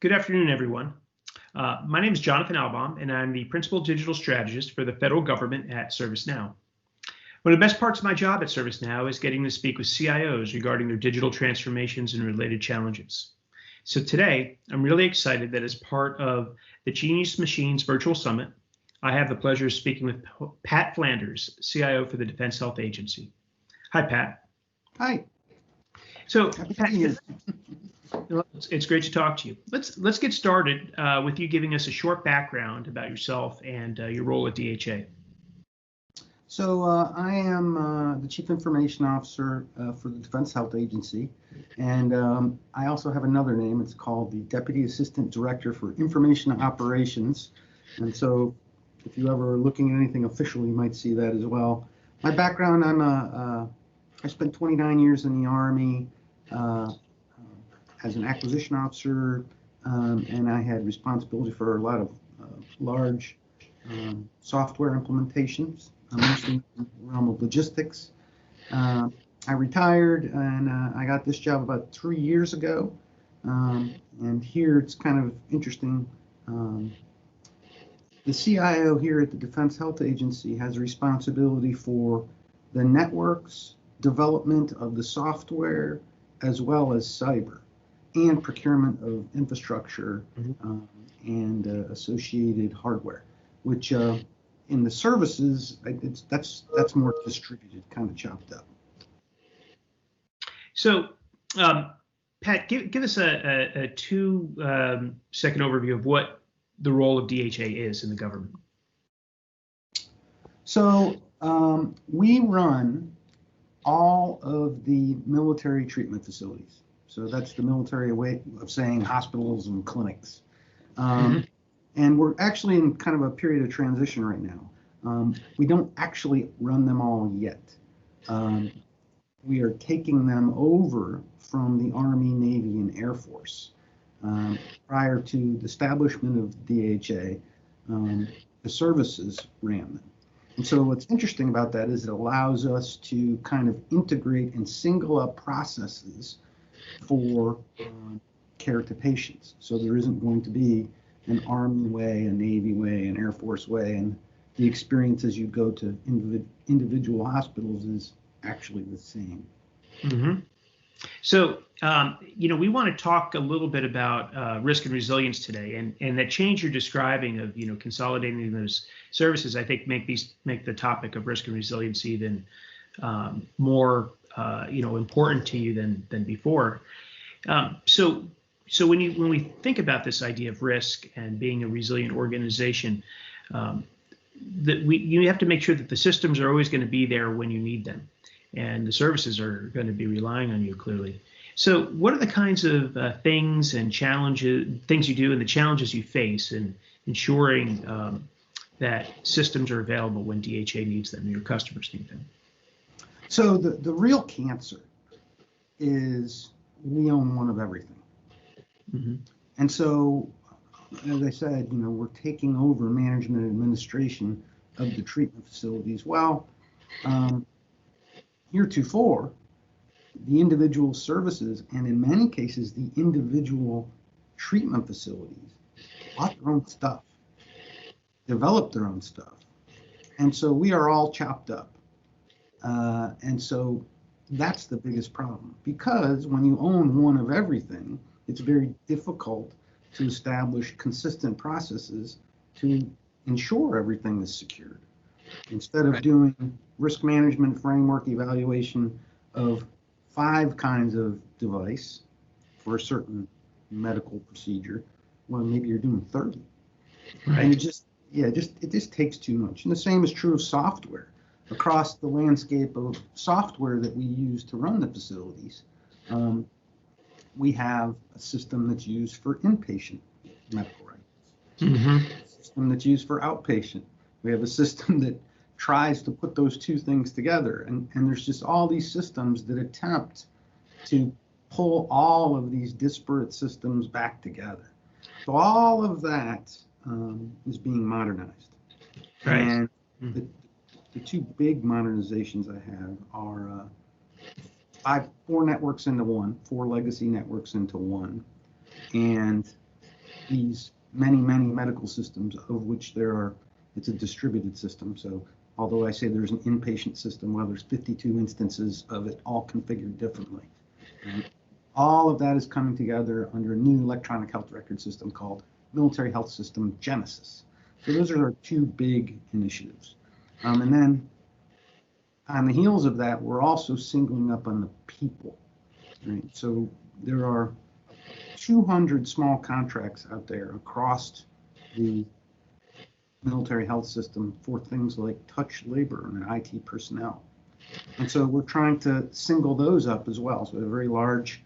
Good afternoon, everyone. My name is Jonathan Alboum, and I'm the Principal Digital Strategist for the federal government at ServiceNow. One of the best parts of my job at ServiceNow is getting to speak with CIOs regarding their digital transformations and related challenges. So today, I'm really excited that as part of the Genius Machines Virtual Summit, I have the pleasure of speaking with Pat Flanders, CIO for the Defense Health Agency. Hi, Pat. Hi. So, Pat, it's great to talk to you. Let's get started with you giving us a short background about yourself and your role at DHA. So I am the Chief Information Officer for the Defense Health Agency, and I also have another name. It's called the Deputy Assistant Director for Information Operations. And so if you ever are looking at anything official, you might see that as well. My background, I spent 29 years in the Army as an acquisition officer, and I had responsibility for a lot of large software implementations, mostly in the realm of logistics. I retired, and I got this job about 3 years ago. And here it's kind of interesting. The CIO here at the Defense Health Agency has responsibility for the networks, development of the software, as well as cyber, and procurement of infrastructure and associated hardware, which in the services, that's more distributed, kind of chopped up. So, Pat, give us a 2-second overview of what the role of DHA is in the government. So we run all of the military treatment facilities. So that's the military way of saying hospitals and clinics. And we're actually in kind of a period of transition right now. We don't actually run them all yet. We are taking them over from the Army, Navy, and Air Force. Prior to the establishment of DHA, the services ran them. And so what's interesting about that is it allows us to kind of integrate and single up processes for care to patients. So there isn't going to be an Army way, a Navy way, an Air Force way, and the experience as you go to individual hospitals is actually the same. So, we want to talk a little bit about risk and resilience today, and that change you're describing of, consolidating those services, I think make the topic of risk and resilience even more, important to you than before. So when we think about this idea of risk and being a resilient organization, you have to make sure that the systems are always going to be there when you need them, and the services are going to be relying on you clearly. So what are the kinds of things and things you do and the challenges you face in ensuring that systems are available when DHA needs them and your customers need them? So the real cancer is we own one of everything. And so, as I said, we're taking over management and administration of the treatment facilities. Well, heretofore, the individual services, and in many cases, the individual treatment facilities, bought their own stuff, developed their own stuff. And so we are all chopped up. And so that's the biggest problem, because when you own one of everything, it's very difficult to establish consistent processes to ensure everything is secured. Instead of doing risk management framework evaluation of 5 kinds of device for a certain medical procedure, well, maybe you're doing 30. And it just takes too much. And the same is true of software. Across the landscape of software that we use to run the facilities, we have a system that's used for inpatient medical records, a system that's used for outpatient. We have a system that tries to put those two things together. And there's just all these systems that attempt to pull all of these disparate systems back together. So all of that is being modernized. And the 2 big modernizations I have are 4 networks into one, 4 legacy networks into one, and these many, many medical systems, of which it's a distributed system. So although I say there's an inpatient system, well, there's 52 instances of it all configured differently. And all of that is coming together under a new electronic health record system called Military Health System Genesis. So those are our two big initiatives. And then on the heels of that, we're also singling up on the people. Right? So there are 200 small contracts out there across the military health system for things like touch labor and IT personnel. And so we're trying to single those up as well. So a very large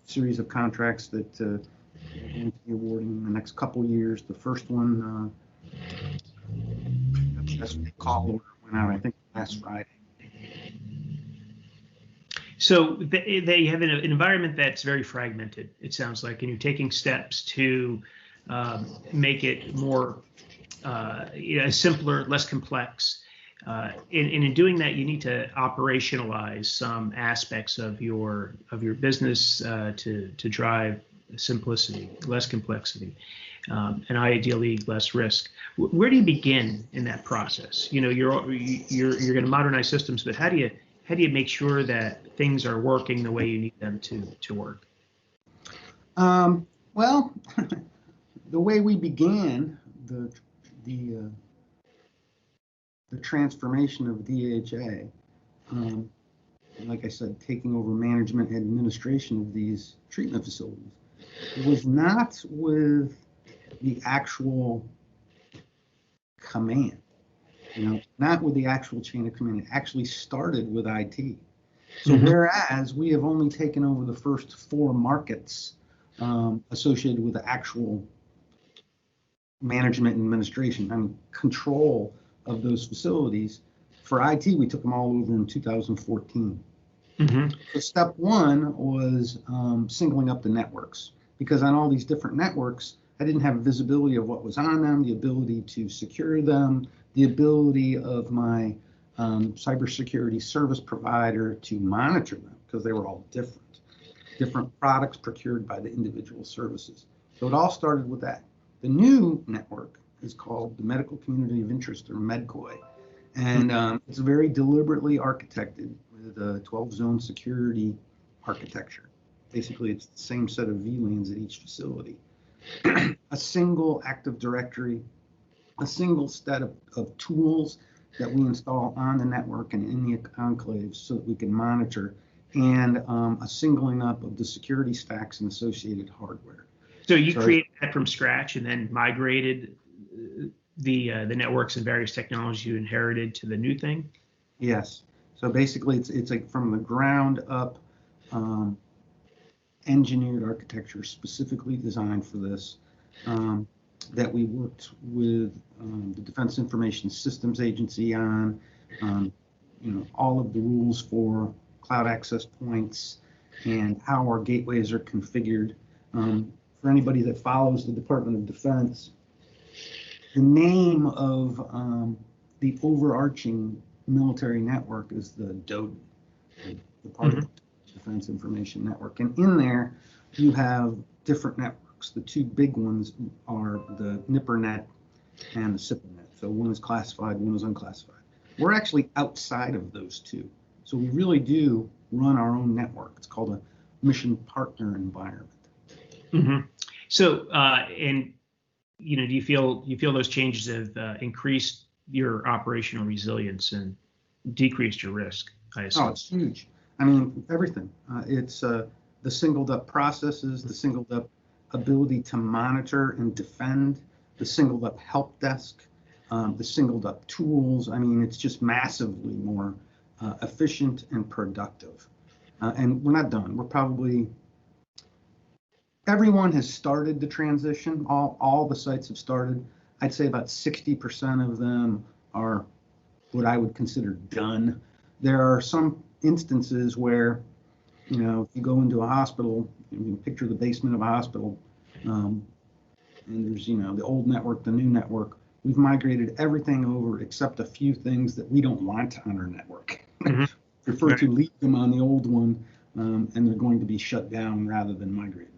series of contracts that we're going to be awarding in the next couple of years. The first one, that's what the call order went out, I think, last Friday. So they have an environment that's very fragmented, it sounds like, and you're taking steps to make it more simpler, less complex. And in doing that, you need to operationalize some aspects of your business to drive simplicity, less complexity, and ideally less risk. Where do you begin in that process? You're going to modernize systems, but how do you make sure that things are working the way you need them to work? Well, the way we began the transformation of DHA, like I said, taking over management and administration of these treatment facilities, was not with the actual command, not with the actual chain of command. It actually started with IT. So whereas we have only taken over the first 4 markets associated with the actual management and administration and control of those facilities, for IT, we took them all over in 2014. So step 1 was singling up the networks, because on all these different networks, I didn't have visibility of what was on them, the ability to secure them, the ability of my cybersecurity service provider to monitor them, because they were all different products procured by the individual services. So it all started with that. The new network is called the Medical Community of Interest, or MEDCOI, and it's very deliberately architected with a 12-zone security architecture. Basically, it's the same set of VLANs at each facility. A single Active Directory, a single set of tools that we install on the network and in the enclaves so that we can monitor, and a singling up of the security stacks and associated hardware. So you created that from scratch and then migrated the networks and various technologies you inherited to the new thing? Yes. So basically, it's like from the ground up engineered architecture specifically designed for this, that we worked with the Defense Information Systems Agency on, all of the rules for cloud access points and how our gateways are configured. For anybody that follows the Department of Defense, the name of the overarching military network is the DOD, the Department of Defense Information Network. And in there, you have different networks. The 2 big ones are the NIPRNet and the SIPRNet. So one is classified, one is unclassified. We're actually outside of those 2. So we really do run our own network. It's called a mission partner environment. So, and do you feel those changes have increased your operational resilience and decreased your risk? I assume. Oh, it's huge. I mean, everything. It's the singled up processes, the singled up ability to monitor and defend, the singled up help desk, the singled up tools. I mean, it's just massively more efficient and productive. And we're not done. We're probably, everyone has started the transition. All the sites have started. I'd say about 60% of them are what I would consider done. There are some instances where, if you go into a hospital, you can picture the basement of a hospital, and there's, the old network, the new network. We've migrated everything over except a few things that we don't want on our network. Prefer to leave them on the old one, and they're going to be shut down rather than migrated.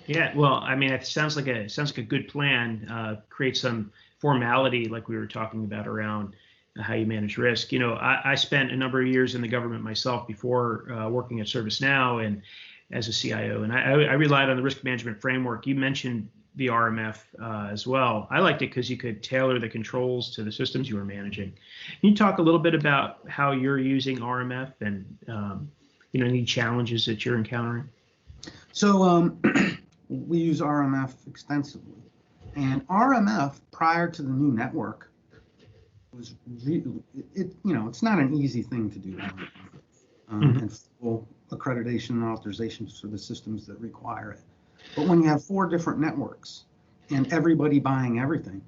Yeah, well, I mean, it sounds like a good plan. Create some formality, like we were talking about, around how you manage risk. I spent a number of years in the government myself before working at ServiceNow and as a CIO, and I relied on the risk management framework. You mentioned the RMF as well. I liked it because you could tailor the controls to the systems you were managing. Can you talk a little bit about how you're using RMF and any challenges that you're encountering? So we use RMF extensively, and RMF prior to the new network was really, it's not an easy thing to do, and full accreditation and authorizations for the systems that require it. But when you have 4 different networks and everybody buying everything,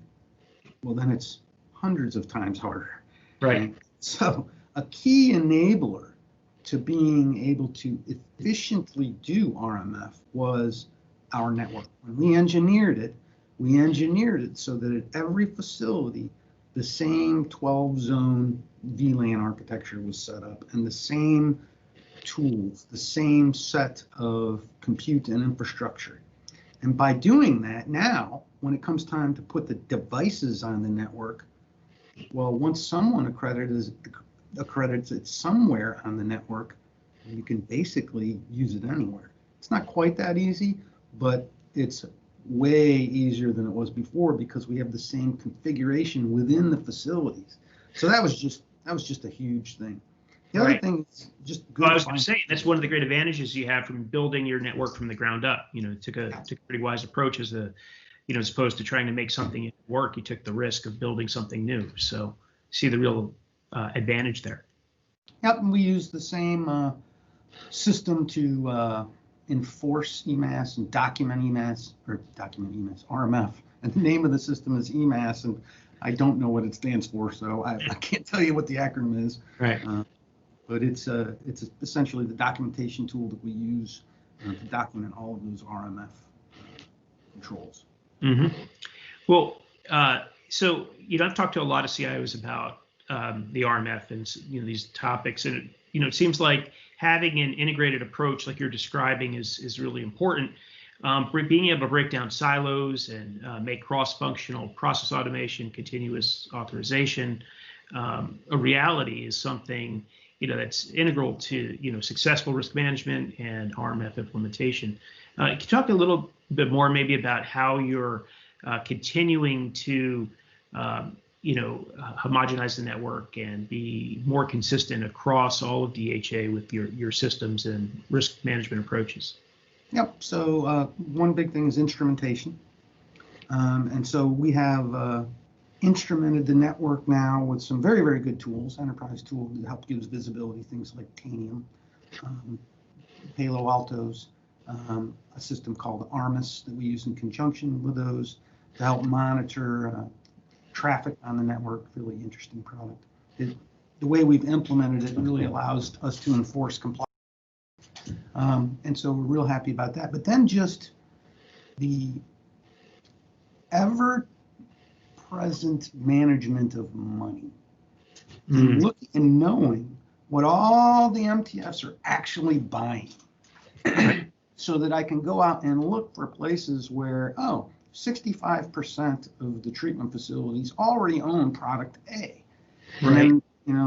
well, then it's hundreds of times harder. Right. So a key enabler to being able to efficiently do RMF was our network. When we engineered it so that at every facility, the same 12-zone VLAN architecture was set up and the same tools, the same set of compute and infrastructure. And by doing that, now, when it comes time to put the devices on the network, well, once someone accredits it somewhere on the network, you can basically use it anywhere. It's not quite that easy, but it's way easier than it was before because we have the same configuration within the facilities. So that was just a huge thing. The other thing is just good. Well, I was going to say that's one of the great advantages you have from building your network from the ground up. It took a pretty wise approach as opposed to trying to make something work. You took the risk of building something new. So see the real advantage there. Yep, and we use the same system to enforce EMAS and document RMF. And the name of the system is EMAS, and I don't know what it stands for, so I can't tell you what the acronym is. Right. But it's essentially the documentation tool that we use to document all of those RMF controls. Mm-hmm. Well, so I've talked to a lot of CIOs about the RMF and these topics, and it seems like having an integrated approach like you're describing is really important. Being able to break down silos and make cross-functional process automation, continuous authorization a reality is something that's integral to successful risk management and RMF implementation. Can you talk a little bit more maybe about how you're continuing to homogenize the network and be more consistent across all of DHA with your systems and risk management approaches? Yep. So one big thing is instrumentation. And so we have instrumented the network now with some very, very good tools, enterprise tools that help gives visibility, things like Tanium, Palo Altos, a system called Armis that we use in conjunction with those to help monitor traffic on the network. Really interesting product. The way we've implemented it really allows us to enforce compliance. And so we're real happy about that. But then just the ever-present management of money and looking and knowing what all the MTFs are actually buying so that I can go out and look for places where, 65% of the treatment facilities already own product A. And then,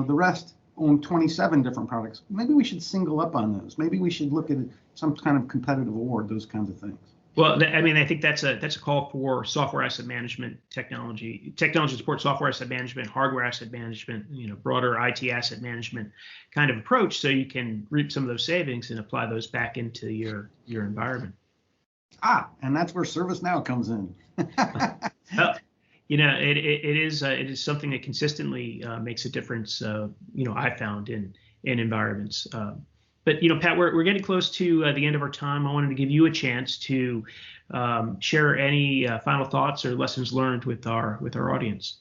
the rest own 27 different products. Maybe we should single up on those. Maybe we should look at some kind of competitive award, those kinds of things. Well, I think that's a call for software asset management technology to support software asset management, hardware asset management, broader IT asset management kind of approach, so you can reap some of those savings and apply those back into your environment. And that's where ServiceNow comes in. Well, it is something that consistently makes a difference. I found in environments. But Pat, we're getting close to the end of our time. I wanted to give you a chance to share any final thoughts or lessons learned with our audience.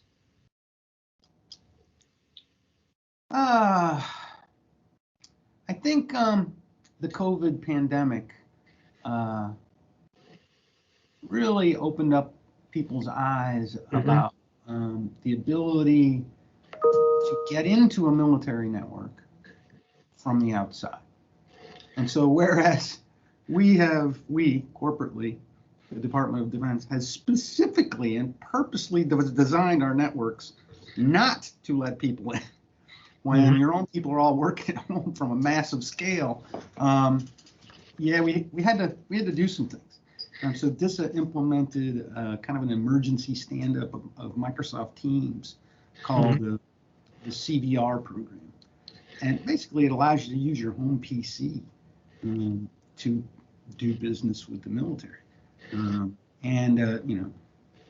I think the COVID pandemic really opened up people's eyes about the ability to get into a military network from the outside. And so whereas we corporately, the Department of Defense, has specifically and purposely designed our networks not to let people in. When your own people are all working at home from a massive scale, yeah, we had to do some things. So DISA implemented kind of an emergency stand-up of Microsoft Teams called the CVR program. And basically it allows you to use your home PC to do business with the military.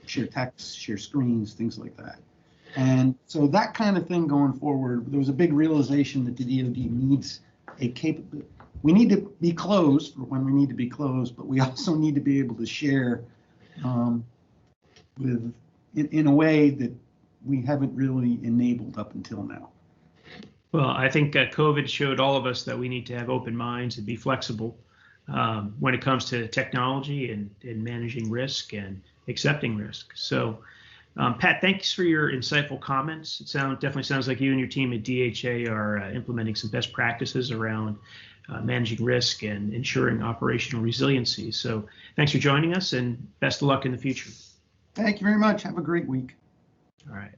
Share texts, share screens, things like that. And so that kind of thing going forward, there was a big realization that the DOD needs a capability. We need to be closed for when we need to be closed, but we also need to be able to share in a way that we haven't really enabled up until now. Well, I think COVID showed all of us that we need to have open minds and be flexible when it comes to technology and managing risk and accepting risk. So, Pat, thanks for your insightful comments. It definitely sounds like you and your team at DHA are implementing some best practices around managing risk and ensuring operational resiliency. So thanks for joining us and best of luck in the future. Thank you very much. Have a great week. All right.